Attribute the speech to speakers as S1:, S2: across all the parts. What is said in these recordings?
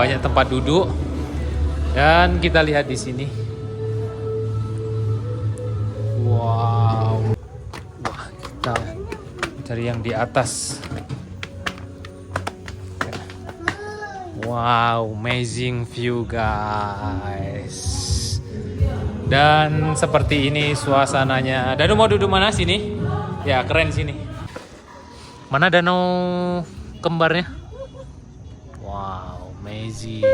S1: banyak tempat duduk. Dan kita lihat di sini. Wow. Wah, kita cari yang di atas. Wow, amazing view guys. Dan seperti ini suasananya. Danu mau duduk mana sini? Ya, keren sini. Mana danau kembarnya? Wow, amazing.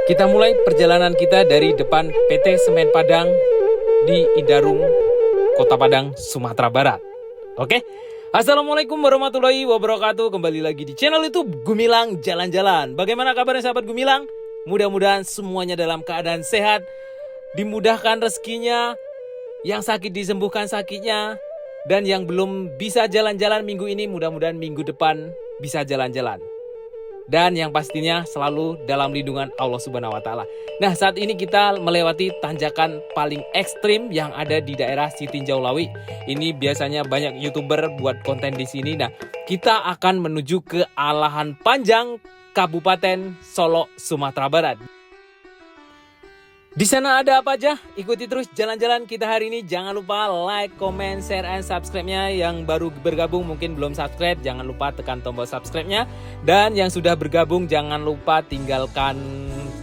S1: Kita mulai perjalanan kita dari depan PT Semen Padang di Indarung, Kota Padang, Sumatera Barat. Oke? Assalamualaikum warahmatullahi wabarakatuh. Kembali lagi di channel YouTube Gumilang Jalan-Jalan. Bagaimana kabarnya sahabat Gumilang? Mudah-mudahan semuanya dalam keadaan sehat, dimudahkan rezekinya, yang sakit disembuhkan sakitnya, dan yang belum bisa jalan-jalan minggu ini mudah-mudahan minggu depan bisa jalan-jalan. Dan yang pastinya selalu dalam lindungan Allah Subhanahu wa Ta'ala. Nah, saat ini kita melewati tanjakan paling ekstrim yang ada di daerah Sitinjau Lawi. Ini biasanya banyak YouTuber buat konten di sini. Nah, kita akan menuju ke Alahan Panjang, Kabupaten Solok, Sumatera Barat. Di sana ada apa aja? Ikuti terus jalan-jalan kita hari ini. Jangan lupa like, comment, share, and subscribe-nya. Yang baru bergabung mungkin belum subscribe, jangan lupa tekan tombol subscribe-nya. Dan yang sudah bergabung jangan lupa tinggalkan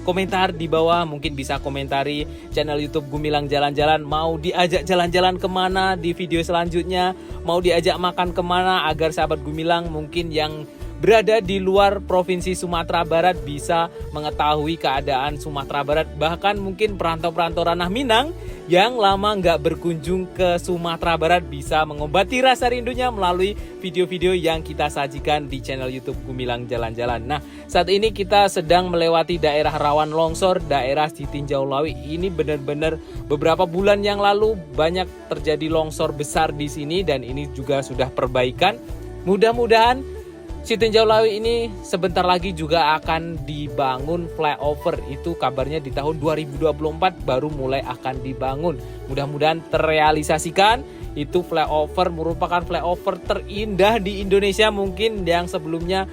S1: komentar di bawah. Mungkin bisa komentari channel YouTube Gumilang Jalan-Jalan. Mau diajak jalan-jalan kemana di video selanjutnya? Mau diajak makan kemana agar sahabat Gumilang mungkin yang berada di luar Provinsi Sumatera Barat bisa mengetahui keadaan Sumatera Barat. Bahkan mungkin perantau-perantau ranah Minang yang lama nggak berkunjung ke Sumatera Barat bisa mengobati rasa rindunya melalui video-video yang kita sajikan di channel YouTube Gumilang Jalan-Jalan. Nah, saat ini kita sedang melewati daerah rawan longsor, daerah Sitinjau Lawi. Ini benar-benar beberapa bulan yang lalu banyak terjadi longsor besar di sini dan ini juga sudah perbaikan. Mudah-mudahan Sitinjau Lawi ini sebentar lagi juga akan dibangun flyover. Itu kabarnya di tahun 2024 baru mulai akan dibangun. Mudah-mudahan terrealisasikan. Itu flyover merupakan flyover terindah di Indonesia. Mungkin yang sebelumnya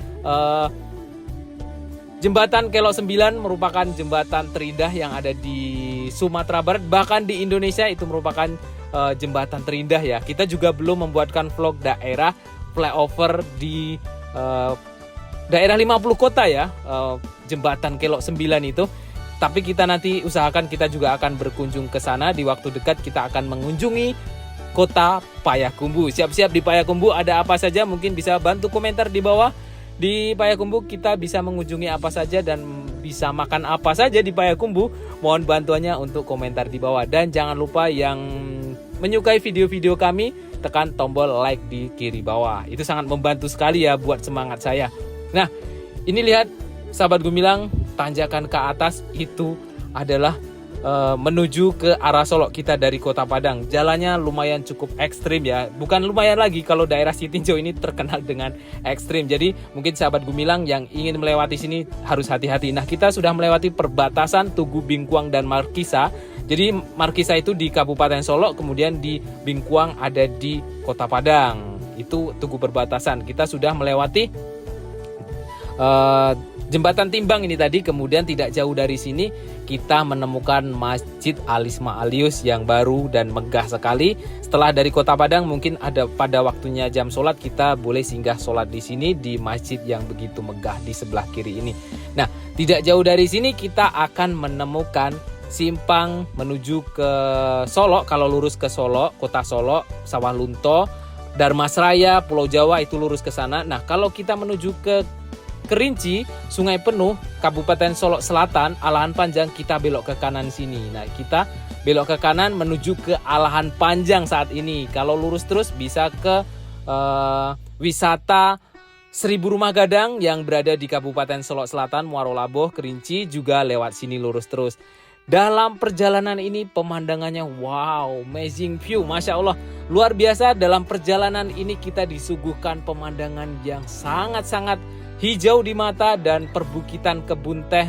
S1: Jembatan Kelok 9 merupakan jembatan terindah yang ada di Sumatera Barat. Bahkan di Indonesia itu merupakan jembatan terindah ya. Kita juga belum membuatkan vlog daerah flyover di daerah 50 kota ya, Jembatan Kelok 9 itu. Tapi kita nanti usahakan kita juga akan berkunjung ke sana. Di waktu dekat kita akan mengunjungi kota Payakumbuh. Siap-siap di Payakumbuh ada apa saja, mungkin bisa bantu komentar di bawah. Di Payakumbuh kita bisa mengunjungi apa saja dan bisa makan apa saja di Payakumbuh. Mohon bantuannya untuk komentar di bawah. Dan jangan lupa yang menyukai video-video kami, tekan tombol like di kiri bawah. Itu sangat membantu sekali ya buat semangat saya. Nah, ini lihat sahabat Gumilang, tanjakan ke atas itu adalah menuju ke arah Solok. Kita dari Kota Padang. Jalannya lumayan cukup ekstrim ya. Bukan lumayan lagi, kalau daerah Sitinjau ini terkenal dengan ekstrim. Jadi mungkin sahabat Gumilang yang ingin melewati sini harus hati-hati. Nah, kita sudah melewati perbatasan Tugu Bingkuang dan Markisa. Jadi Markisa itu di Kabupaten Solok, kemudian di Bingkuang ada di Kota Padang. Itu Tugu perbatasan. Kita sudah melewati Jembatan Timbang ini tadi. Kemudian tidak jauh dari sini kita menemukan Masjid Alisma Alius yang baru dan megah sekali. Setelah dari Kota Padang, mungkin ada pada waktunya jam sholat, kita boleh singgah sholat di sini di masjid yang begitu megah di sebelah kiri ini. Nah, tidak jauh dari sini kita akan menemukan simpang menuju ke Solok. Kalau lurus ke Solok, Kota Solok, Sawah Lunto, Darmasraya, Pulau Jawa itu lurus ke sana. Nah, kalau kita menuju ke Kerinci, Sungai Penuh, Kabupaten Solok Selatan, Alahan Panjang, kita belok ke kanan sini. Nah, kita belok ke kanan menuju ke Alahan Panjang saat ini. Kalau lurus terus bisa ke wisata 1000 Rumah Gadang yang berada di Kabupaten Solok Selatan, Muaro Laboh, Kerinci, juga lewat sini lurus terus. Dalam perjalanan ini pemandangannya wow, amazing view, Masya Allah. Luar biasa, dalam perjalanan ini kita disuguhkan pemandangan yang sangat-sangat hijau di mata dan perbukitan kebun teh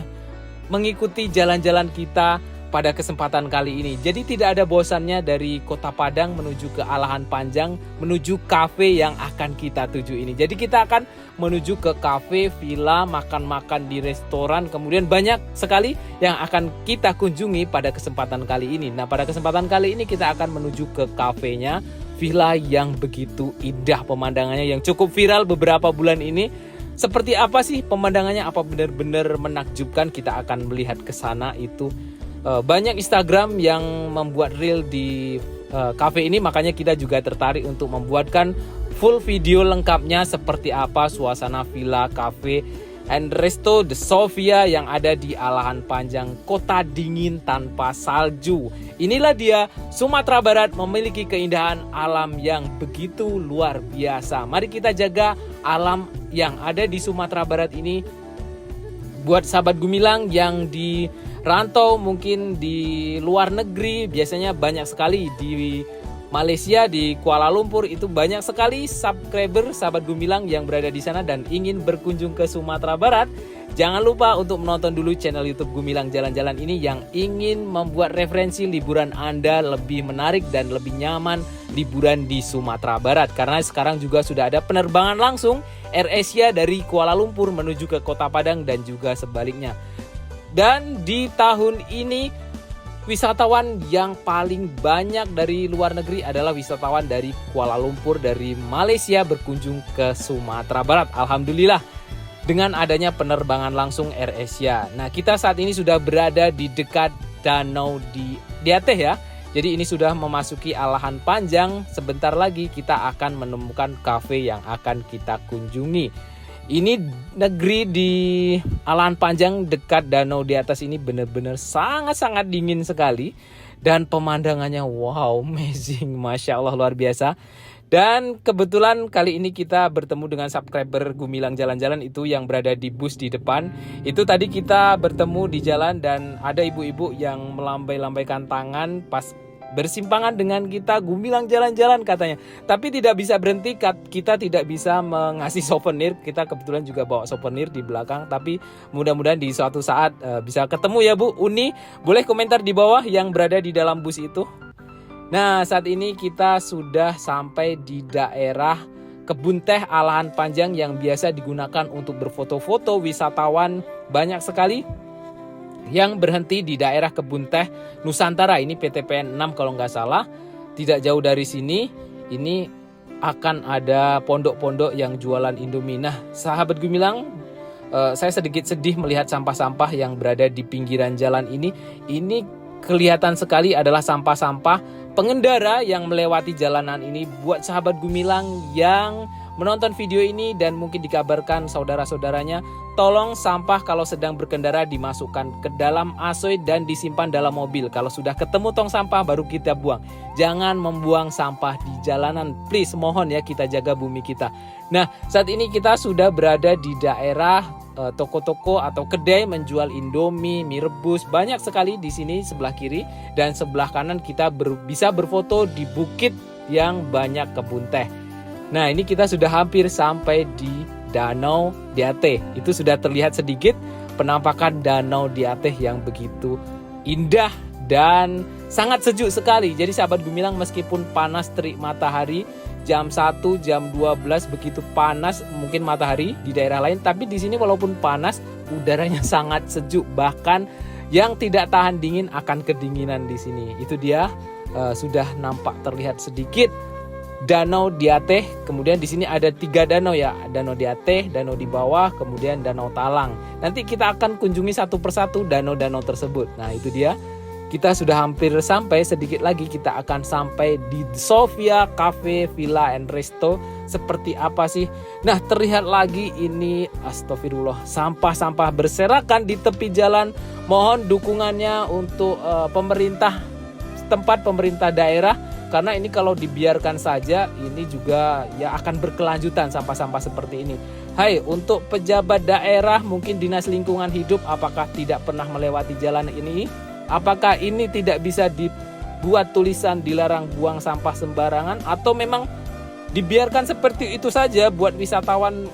S1: mengikuti jalan-jalan kita pada kesempatan kali ini. Jadi tidak ada bosannya dari Kota Padang menuju ke Alahan Panjang, menuju kafe yang akan kita tuju ini. Jadi kita akan menuju ke kafe, villa, makan-makan di restoran, kemudian banyak sekali yang akan kita kunjungi pada kesempatan kali ini. Nah, pada kesempatan kali ini kita akan menuju ke kafenya, villa yang begitu indah pemandangannya, yang cukup viral beberapa bulan ini. Seperti apa sih pemandangannya? Apa benar-benar menakjubkan? Kita akan melihat ke sana. Itu banyak Instagram yang membuat reel di cafe ini, makanya kita juga tertarik untuk membuatkan full video lengkapnya seperti apa suasana villa, cafe, and resto The Sofia yang ada di Alahan Panjang, kota dingin tanpa salju. Inilah dia, Sumatera Barat memiliki keindahan alam yang begitu luar biasa. Mari kita jaga alam yang ada di Sumatera Barat ini. Buat sahabat Gumilang yang di rantau, mungkin di luar negeri, biasanya banyak sekali di Malaysia, di Kuala Lumpur, itu banyak sekali subscriber sahabat Gumilang yang berada di sana dan ingin berkunjung ke Sumatera Barat. Jangan lupa untuk menonton dulu channel YouTube Gumilang Jalan-Jalan ini yang ingin membuat referensi liburan Anda lebih menarik dan lebih nyaman liburan di Sumatera Barat. Karena sekarang juga sudah ada penerbangan langsung AirAsia dari Kuala Lumpur menuju ke Kota Padang dan juga sebaliknya. Dan di tahun ini wisatawan yang paling banyak dari luar negeri adalah wisatawan dari Kuala Lumpur, dari Malaysia berkunjung ke Sumatera Barat. Alhamdulillah dengan adanya penerbangan langsung AirAsia. Nah, kita saat ini sudah berada di dekat Danau di Aceh ya. Jadi ini sudah memasuki Alahan Panjang. Sebentar lagi kita akan menemukan kafe yang akan kita kunjungi. Ini negeri di Alahan Panjang dekat danau di atas ini benar-benar sangat-sangat dingin sekali. Dan pemandangannya wow, amazing, Masya Allah, luar biasa. Dan kebetulan kali ini kita bertemu dengan subscriber Gumilang Jalan-Jalan itu yang berada di bus di depan. Itu tadi kita bertemu di jalan dan ada ibu-ibu yang melambai-lambaikan tangan pas bersimpangan dengan kita, Gumilang Jalan-Jalan katanya. Tapi tidak bisa berhenti, kita tidak bisa mengasih souvenir. Kita kebetulan juga bawa souvenir di belakang. Tapi mudah-mudahan di suatu saat bisa ketemu ya Bu Uni. Boleh komentar di bawah yang berada di dalam bus itu. Nah, saat ini kita sudah sampai di daerah kebun teh Alahan Panjang yang biasa digunakan untuk berfoto-foto wisatawan. Banyak sekali yang berhenti di daerah kebun teh Nusantara. Ini PTPN 6 kalau nggak salah. Tidak jauh dari sini ini akan ada pondok-pondok yang jualan Indomie. Nah, sahabat Gumilang, saya sedikit sedih melihat sampah-sampah yang berada di pinggiran jalan ini. Ini kelihatan sekali adalah sampah-sampah pengendara yang melewati jalanan ini. Buat sahabat Gumilang yang menonton video ini dan mungkin dikabarkan saudara-saudaranya, tolong sampah kalau sedang berkendara dimasukkan ke dalam asoy dan disimpan dalam mobil. Kalau sudah ketemu tong sampah baru kita buang. Jangan membuang sampah di jalanan, please, mohon ya, kita jaga bumi kita. Nah, saat ini kita sudah berada di daerah toko-toko atau kedai menjual Indomie, mie rebus, banyak sekali di sini sebelah kiri, dan sebelah kanan kita bisa berfoto di bukit yang banyak kebun teh. Nah, ini kita sudah hampir sampai di Danau Diatih. Itu sudah terlihat sedikit penampakan Danau Diatih yang begitu indah dan sangat sejuk sekali. Jadi sahabat Gumilang, meskipun panas terik matahari jam 1, jam 12 begitu panas mungkin matahari di daerah lain, tapi di sini walaupun panas udaranya sangat sejuk, bahkan yang tidak tahan dingin akan kedinginan di sini. Itu dia sudah nampak terlihat sedikit Danau Diatih. Kemudian di sini ada 3 danau ya, Danau Diatih, danau di bawah, kemudian Danau Talang. Nanti kita akan kunjungi satu persatu danau-danau tersebut. Nah, itu dia. Kita sudah hampir sampai, sedikit lagi kita akan sampai di Sofia Cafe Villa and Resto. Seperti apa sih? Nah, terlihat lagi ini, astagfirullah, sampah-sampah berserakan di tepi jalan. Mohon dukungannya untuk pemerintah tempat, pemerintah daerah, karena ini kalau dibiarkan saja ini juga ya akan berkelanjutan sampah-sampah seperti ini. Hai, untuk pejabat daerah, mungkin Dinas Lingkungan Hidup, apakah tidak pernah melewati jalan ini? Apakah ini tidak bisa dibuat tulisan dilarang buang sampah sembarangan, atau memang dibiarkan seperti itu saja buat wisatawan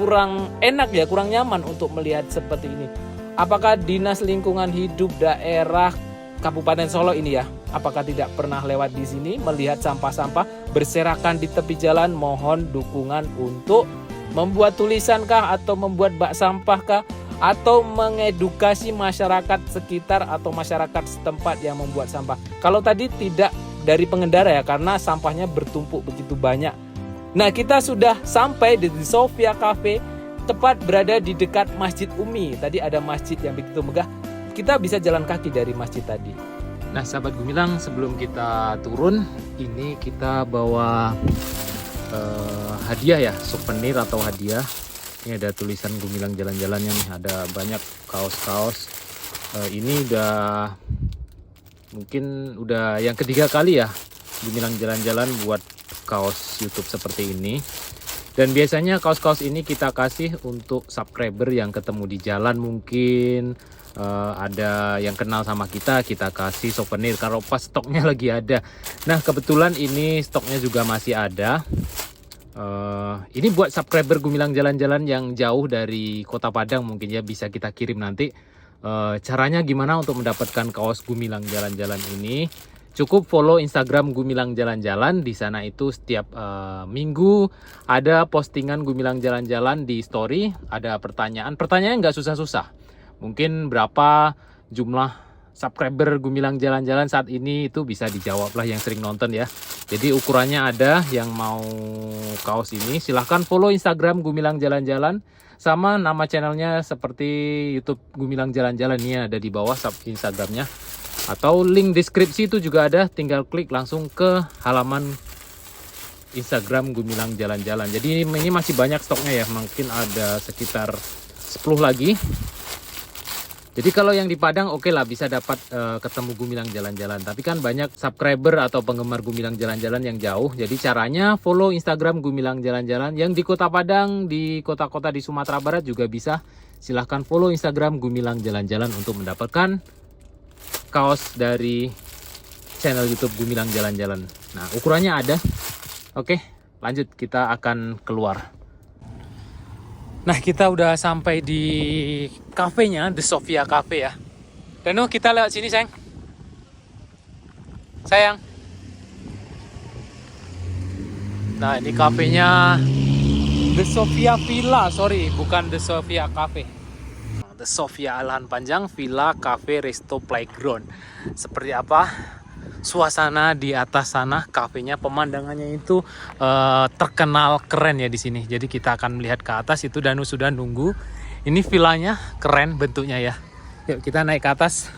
S1: kurang enak ya, kurang nyaman untuk melihat seperti ini? Apakah Dinas Lingkungan Hidup daerah Kabupaten Solo ini ya, apakah tidak pernah lewat di sini melihat sampah-sampah berserakan di tepi jalan? Mohon dukungan untuk membuat tulisan kah, atau membuat bak sampah kah, atau mengedukasi masyarakat sekitar atau masyarakat setempat yang membuat sampah. Kalau tadi tidak dari pengendara ya, karena sampahnya bertumpuk begitu banyak. Nah, kita sudah sampai di Sofia Cafe, tepat berada di dekat Masjid Umi. Tadi ada masjid yang begitu megah. Kita bisa jalan kaki dari masjid tadi. Nah, sahabat Gumilang, sebelum kita turun, ini kita bawa hadiah ya, souvenir atau hadiah. Ini ada tulisan Gumilang jalan-jalannya nih, ada banyak kaos-kaos. Ini mungkin udah yang ketiga kali ya Gumilang jalan-jalan buat kaos YouTube seperti ini. Dan biasanya kaos-kaos ini kita kasih untuk subscriber yang ketemu di jalan, mungkin ada yang kenal sama kita kasih souvenir kalau pas stoknya lagi ada. Nah, kebetulan ini stoknya juga masih ada. Ini buat subscriber Gumilang jalan-jalan yang jauh dari Kota Padang, mungkin ya bisa kita kirim nanti. Caranya gimana untuk mendapatkan kaos Gumilang jalan-jalan ini? Cukup follow Instagram Gumilang jalan-jalan. Di sana itu setiap minggu ada postingan Gumilang jalan-jalan di story. Ada pertanyaan nggak susah-susah. Mungkin berapa jumlah subscriber Gumilang jalan-jalan saat ini, itu bisa dijawab lah yang sering nonton ya. Jadi ukurannya ada, yang mau kaos ini silahkan follow Instagram Gumilang jalan-jalan, sama nama channelnya seperti YouTube Gumilang jalan-jalan, ini ada di bawah Instagramnya, atau link deskripsi itu juga ada, tinggal klik langsung ke halaman Instagram Gumilang jalan-jalan. Jadi ini masih banyak stoknya ya, mungkin ada sekitar 10 lagi. Jadi kalau yang di Padang oke lah, bisa dapat ketemu Gumilang jalan-jalan. Tapi kan banyak subscriber atau penggemar Gumilang jalan-jalan yang jauh. Jadi caranya follow Instagram Gumilang jalan-jalan. Yang di Kota Padang, di kota-kota di Sumatera Barat juga bisa. Silahkan follow Instagram Gumilang jalan-jalan untuk mendapatkan kaos dari channel YouTube Gumilang jalan-jalan. Nah, ukurannya ada. Oke, lanjut, kita akan keluar. Nah, kita udah sampai di kafenya, The Sofia Cafe ya. Danu, kita lewat sini, sayang. Sayang. Nah, ini kafenya The Sofia Villa, bukan The Sofia Cafe. The Sofia Lahan Panjang Villa Cafe Resto Playground. Seperti apa suasana di atas sana kafenya? Pemandangannya itu terkenal keren ya di sini. Jadi kita akan melihat ke atas, itu Danu sudah nunggu. Ini villanya keren bentuknya ya. Yuk kita naik ke atas.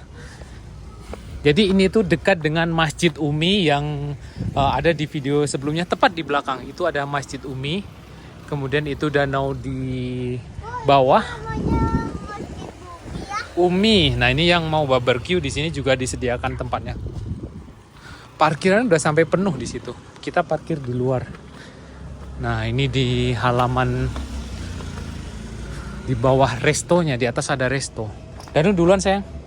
S1: Jadi ini tuh dekat dengan Masjid Umi yang ada di video sebelumnya. Tepat di belakang itu ada Masjid Umi. Kemudian itu danau di bawah. Umi. Nah ini yang mau barbecue di sini juga disediakan tempatnya. Parkiran udah sampai penuh di situ. Kita parkir di luar. Nah ini di halaman di bawah restonya. Di atas ada resto. Danu duluan sayang.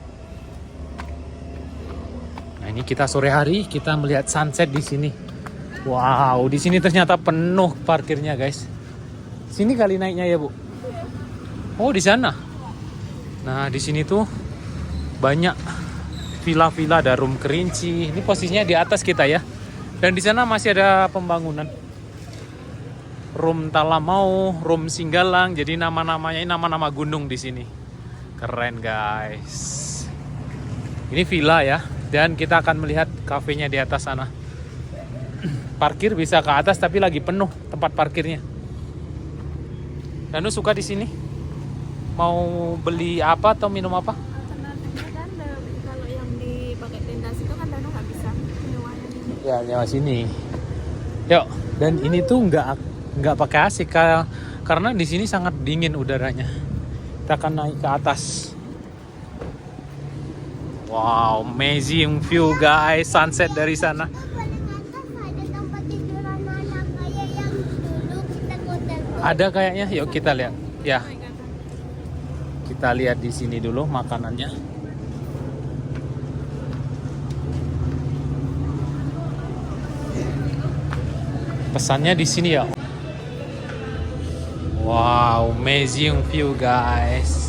S1: Ini kita sore hari, kita melihat sunset di sini. Wow, di sini ternyata penuh parkirnya, guys. Sini kali naiknya ya, Bu. Oh, di sana. Nah, di sini tuh banyak villa-villa, ada room kerinci. Ini posisinya di atas kita ya. Dan di sana masih ada pembangunan. Room Talamau, room Singgalang. Jadi nama-namanya ini nama-nama gunung di sini. Keren, guys. Ini villa ya. Dan kita akan melihat kafenya di atas sana. Parkir bisa ke atas tapi lagi penuh tempat parkirnya. Danu suka di sini? Mau beli apa atau minum apa?
S2: Alternatifnya kan kalau yang dipakai tenda situ kan Danu nggak bisa nyewanya ini.
S1: Ya, nyewa sini. Yuk, dan ini tuh nggak pakai AC karena di sini sangat dingin udaranya. Kita akan naik ke atas. Wow, amazing view guys, sunset dari sana. Ada kayaknya, yuk kita lihat. Ya, kita lihat di sini dulu makanannya. Pesannya di sini ya. Wow, amazing view guys.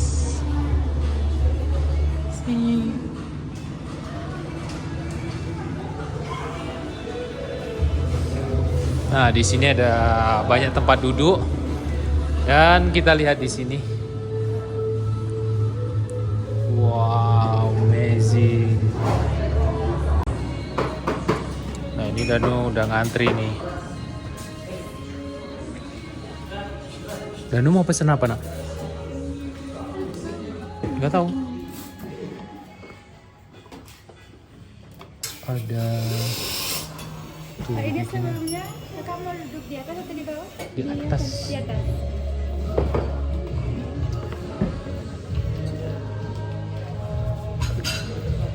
S1: Nah, di sini ada banyak tempat duduk dan kita lihat di sini. Wow, amazing. Nah, ini Danu udah ngantri nih. Danu mau pesen apa, Nak? Nggak tahu. Ada tuh,
S2: Ini sebelumnya kamu duduk di atas atau di bawah?
S1: Di atas.
S2: Di atas.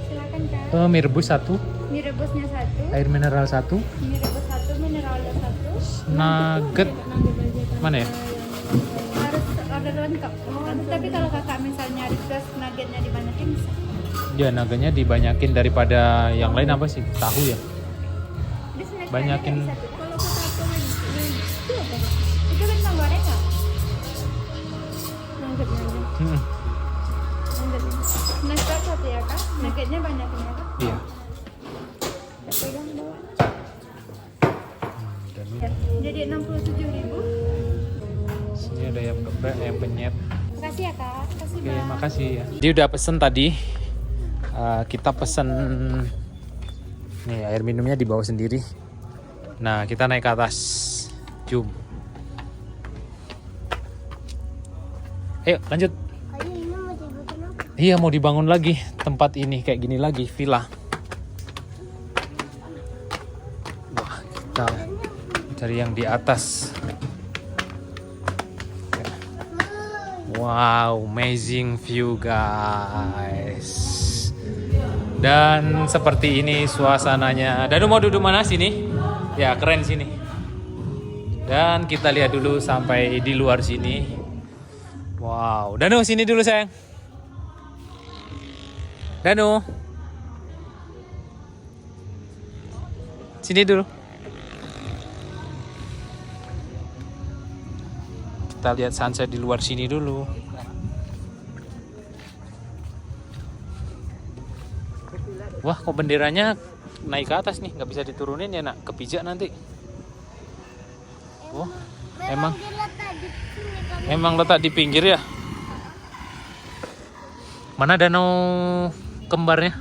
S2: Silakan Kak.
S1: Mie rebus 1,
S2: Mie rebusnya 1,
S1: air mineral 1,
S2: mie rebus 1, mineralnya 1.
S1: nugget. Mana ya?
S2: Harus order lengkap. Tapi kalau kakak misalnya request nuggetnya dibanyakin bisa.
S1: Ya, nuggetnya dibanyakin daripada yang lain apa sih? Tahu ya?
S2: Di snack
S1: Banyakin.
S2: ada satu. Kalau satu itu apa? Itu bintang goreng nggak? Nuggetnya aja. Nuggetnya. Snack satu ya kak? Nuggetnya banyakin ya kak?
S1: Iya.
S2: Kita pegang bawah.
S1: Dan
S2: Ya, jadi 67.000.
S1: sini ada yang geprek, yang penyet.
S2: Makasih ya kak. Makasih
S1: Oke,
S2: Bang.
S1: makasih ya. Dia udah pesen tadi. Kita pesen nih air minumnya dibawa sendiri. Nah, kita naik ke atas. Jum. Ayo lanjut. Iya, mau dibangun lagi tempat ini kayak gini lagi, villa. Wah, kita cari yang di atas. Wow, amazing view guys. Dan seperti ini suasananya. Danu mau duduk mana sini? Ya, keren sini. Dan kita lihat dulu sampai di luar sini. Wow, Danu sini dulu sayang. Danu. Sini dulu. Kita lihat sunset di luar sini dulu. Wah, kok benderanya naik ke atas nih, nggak bisa diturunin ya nak, kepijak nanti. Oh, emang letak di pinggir ya. Mana danau kembarnya?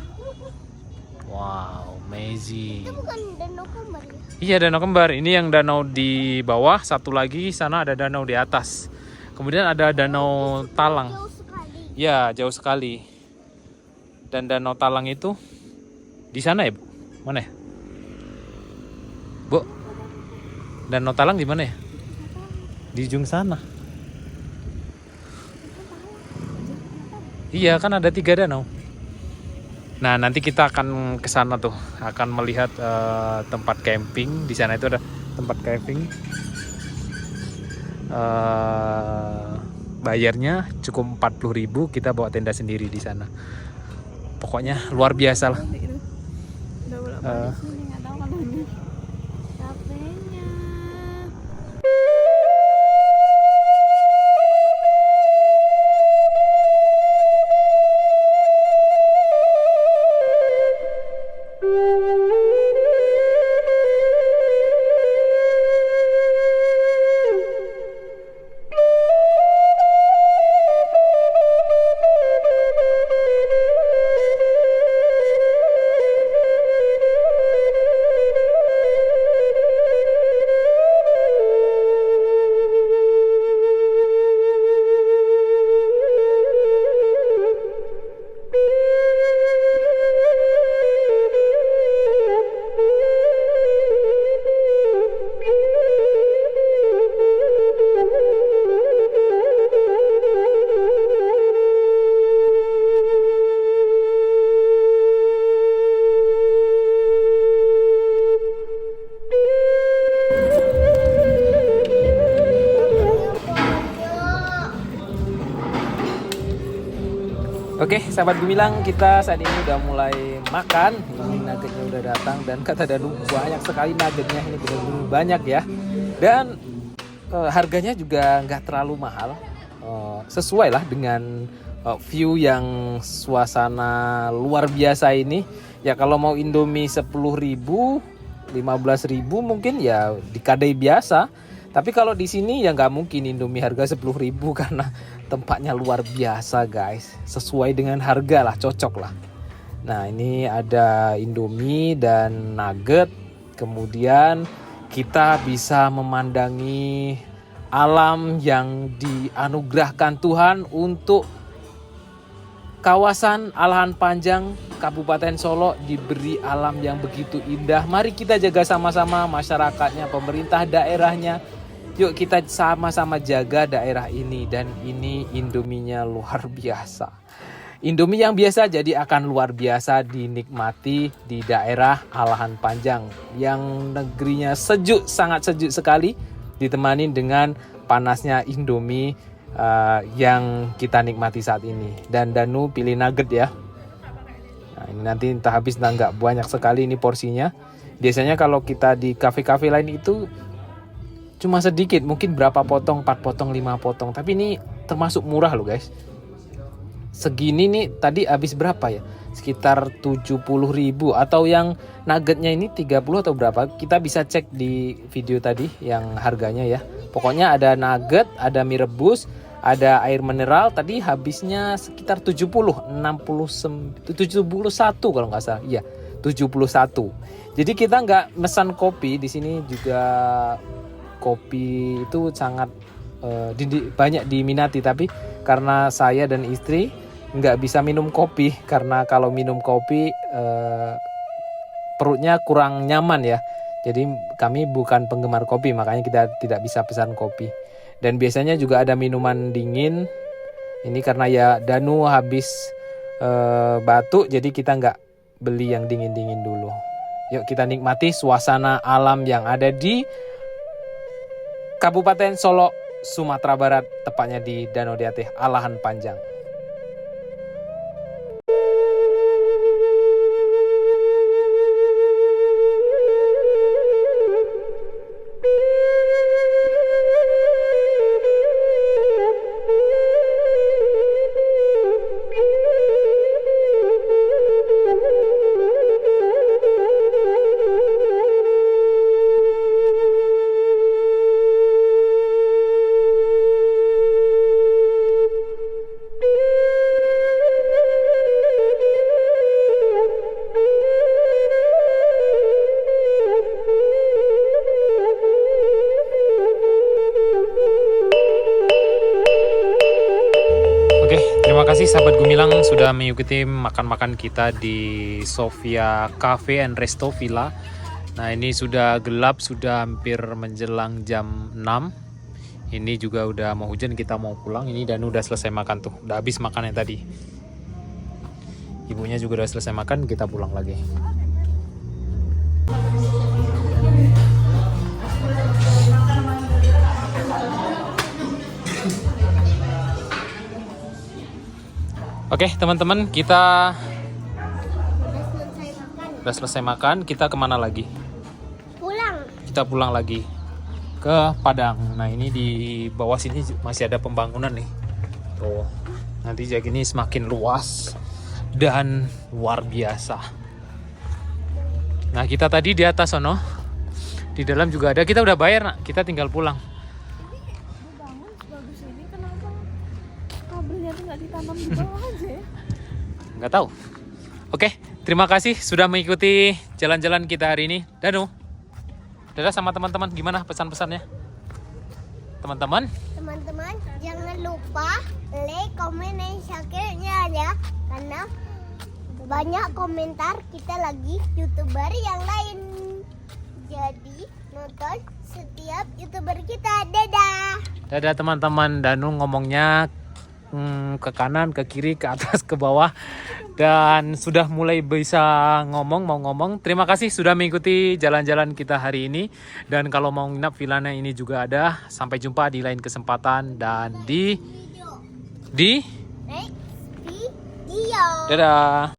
S1: Wow, amazing.
S2: Itu bukan danau kembar ya?
S1: Iya, danau kembar. Ini yang danau di bawah, satu lagi sana ada danau di atas. Kemudian ada danau Talang.
S2: Jauh sekali.
S1: Ya, jauh sekali. Dan danau Talang itu Di sana ya, Bu? Mana ya? Bu? Danau Talang di mana ya? Di ujung sana. Iya, kan ada 3 danau. Nah, nanti kita akan ke sana tuh, akan melihat tempat camping. Di sana itu ada tempat camping. Bayarnya cukup 40.000, kita bawa tenda sendiri di sana. Pokoknya luar biasa lah.
S2: Udah bolak-balik sini, nggak tahu kalau ini capeknya.
S1: Oke, sahabat Gemilang, kita saat ini udah mulai makan. Ini nuggetnya udah datang dan kata Danu banyak sekali nuggetnya, ini benar-benar banyak ya. Dan harganya juga nggak terlalu mahal, sesuai lah dengan view yang suasana luar biasa ini. Ya kalau mau Indomie 10.000, 15.000 mungkin ya di kedai biasa. Tapi kalau di sini ya nggak mungkin Indomie harga 10.000 karena tempatnya luar biasa guys. Sesuai dengan harga lah, cocok lah. Nah ini ada Indomie dan nugget. Kemudian kita bisa memandangi alam yang dianugerahkan Tuhan untuk kawasan Alahan Panjang Kabupaten Solo diberi alam yang begitu indah. Mari kita jaga sama-sama, masyarakatnya, pemerintah daerahnya. Yuk kita sama-sama jaga daerah ini. Dan ini Indominya luar biasa. Indomie yang biasa jadi akan luar biasa dinikmati di daerah Alahan Panjang yang negerinya sejuk, sangat sejuk sekali, ditemani dengan panasnya Indomie yang kita nikmati saat ini. Dan Danu pilih nugget ya. Nah, ini nanti entah habis entah enggak, banyak sekali ini porsinya. Biasanya kalau kita di kafe-kafe lain itu cuma sedikit, mungkin berapa potong, 4 potong, 5 potong. Tapi ini termasuk murah loh guys. Segini nih tadi habis berapa ya? Sekitar 70.000, atau yang nuggetnya ini 30 atau berapa? Kita bisa cek di video tadi yang harganya ya. Pokoknya ada nugget, ada mie rebus, ada air mineral. Tadi habisnya sekitar 71 kalau nggak salah. Iya, 71. Jadi kita nggak mesan kopi. Di sini juga kopi itu sangat banyak diminati, tapi karena saya dan istri nggak bisa minum kopi, karena kalau minum kopi perutnya kurang nyaman ya. Jadi kami bukan penggemar kopi, makanya kita tidak bisa pesan kopi. Dan biasanya juga ada minuman dingin. Ini karena ya Danu habis batuk, jadi kita nggak beli yang dingin-dingin dulu. Yuk kita nikmati suasana alam yang ada di Kabupaten Solo, Sumatera Barat, tepatnya di Danau di Atih, Alahan Panjang. kasih sahabat Gumilang sudah mengikuti makan-makan kita di Sofia Cafe and Resto Villa. Nah ini sudah gelap, sudah hampir menjelang jam 6. Ini juga udah mau hujan, kita mau pulang. Ini Danu udah selesai makan tuh, udah habis makannya tadi. Ibunya juga udah selesai makan, kita pulang lagi. Oke teman-teman, kita udah selesai makan. Kita kemana lagi?
S3: Pulang.
S1: Kita pulang lagi ke Padang. Nah ini di bawah sini masih ada pembangunan nih. Tuh, nanti jadi ini semakin luas dan luar biasa. Nah kita tadi di atas sono, di dalam juga ada. Kita udah bayar nak, kita tinggal pulang.
S3: Bangun sebagus ini, kenapa kabelnya tuh nggak ditanam di bawah aja ya?
S1: Nggak tahu. Oke, terima kasih sudah mengikuti jalan-jalan kita hari ini. Danu, dadah sama teman-teman. Gimana pesan-pesannya? Teman-teman,
S3: Teman-teman, jangan lupa like, komen, dan share-nya ya, karena banyak komentar kita lagi YouTuber yang lain. Jadi nonton setiap YouTuber kita. Dadah.
S1: dadah teman-teman. Danu ngomongnya ke kanan, ke kiri, ke atas, ke bawah, dan sudah mulai bisa ngomong, mau ngomong. Terima kasih sudah mengikuti jalan-jalan kita hari ini. Dan kalau mau nginap villanya ini juga ada. Sampai jumpa di lain kesempatan dan di
S3: Next video.
S1: dadah.